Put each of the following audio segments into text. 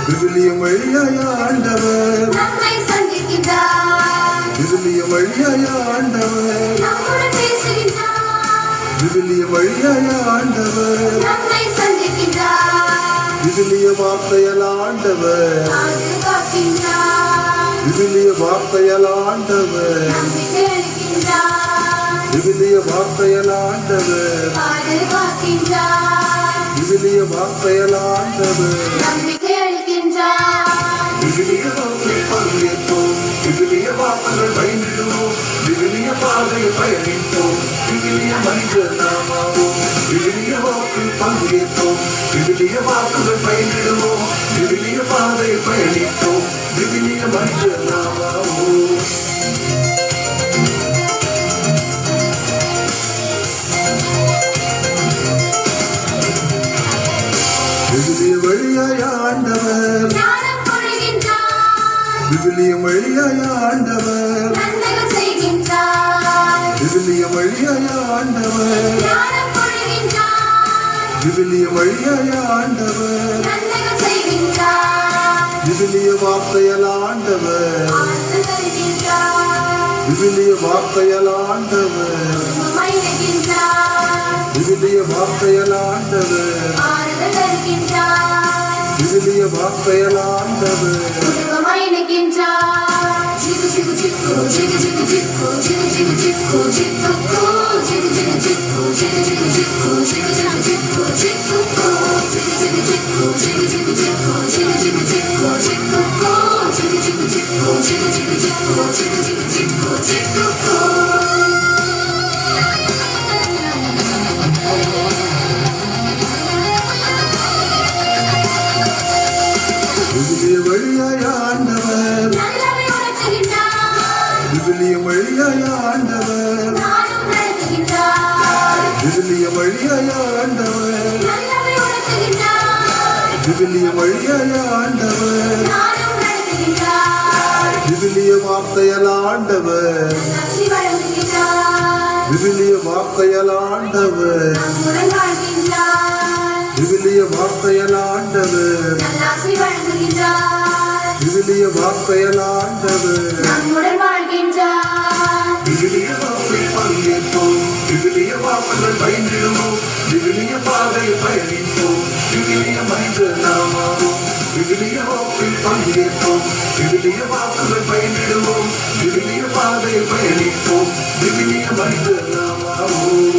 விவிலியம் வழியாய் ஆண்டவர் நம்மை சந்திக்கின்றார். விவிலியம் வழியாய் ஆண்டவர் நம்முடன் பேசுகின்றார். விவிலியம் வழியாய் ஆண்டவர் நம்மை சந்திக்கின்றார். விவிலிய வார்த்தையால் ஆண்டவர் பாதுகாக்கின்றார். விவிலிய வார்த்தையால் ஆண்டவர் நம்பிக்கை அளிக்கின்றார். விவிலிய வார்த்தையால் ஆண்டவர் பாதுகாக்கின்றார். விவிலிய வார்த்தையால் ஆண்டவர் நம்பிக்கை விவிலிய வாக்கில் பங்கேற்போம். விவிலிய வாக்குகள் பயின்றிடுவோம். விவிலிய பாதையில் பயணிப்போம். விவிலிய மனிதர் நாமாவோம். விவிலிய வாக்கில் பங்கேற்போம். விவிலிய வாக்குகள் பயின்றிடுவோம். விவிலிய பாதையில் பயணிப்போம். விவிலிய மனிதர் நாமாவோம். விவிலிய வழியாய் ஆண்டவர் விவிலியம் வழியாய் ஆண்டவர் நன்மைகள் செய்கின்றார். விவிலியம் வழியாய் ஆண்டவர் ஞானம் பொழிகின்றார். விவிலியம் வழியாய் ஆண்டவர் நன்மைகள் செய்கின்றார். விவிலிய வார்த்தையால் ஆண்டவர் ஆறுதல் தருகின்றார். விவிலிய வார்த்தையால் ஆண்டவர் மகிழ்கின்றார். விவிலிய வார்த்தையால் ஆண்டவர் ஆறுதல் தருகின்றார். விவிலிய வார்த்தையால் ஆண்டவர் வழியாய் ஆண்டவர் விவிலியம் வழியாய் ஆண்டவர் விவிலியம் வழியாய் ஆண்டவர் விவிலியம் வழியாய் ஆண்டவர் விவிலிய வார்த்தையால் ஆண்டவர் விவிலிய வார்த்தையால் ஆண்டவர் விவிலிய வார்த்தையால் ஆண்டவர் விவிலிய வார்த்தையால் ஆண்டவர் நம்முடன் வாழ்கின்றார். விவிலிய வாக்கில் பங்கேற்போம். விவிலிய வாக்குகள் பயின்றிடுவோம். விவிலிய பாதையில் பயணிப்போம். விவிலிய மனிதர் நாமாவோம். விவிலிய வாக்கில் பங்கேற்போம். விவிலிய வாக்குகள் பயின்றிடுவோம். விவிலிய பாதையில் பயணிப்போம். விவிலிய மனிதர் நாமாவோம்.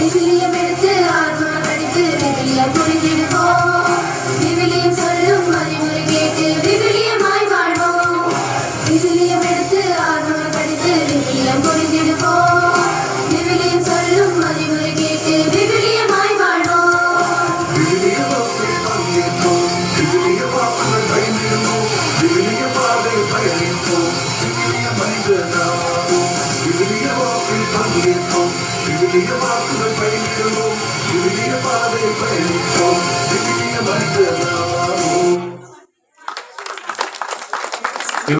விவிலியம் எடுத்து ஆர்வம் படித்து விவிலியம் புரிந்திடுவோம். விவிலியம் சொல்லும் அறிவுரை கேட்டு விவிலியமாய் வாழ்வோம். விவிலியம் எடுத்து ஆர்வம் படித்து விவிலியம் புரிந்திடுவோம். விவிலியம் சொல்லும் அறிவுரை கேட்டு விவிலியமாய் வாழ்வோம். விவிலிய வாக்கில் பங்கேற்போம். விவிலிய வாக்குகள் பயின்றிடுவோம். விவிலிய பாதையில் பயணிப்போம். விவிலிய மனிதர் நாமாவோம். விவிலிய வாக்கில் பங்கேற்போம். விவிலிய வாக்குகள் பயின்றிடுவோம். விவிலிய பாதையில் பயணிப்போம்.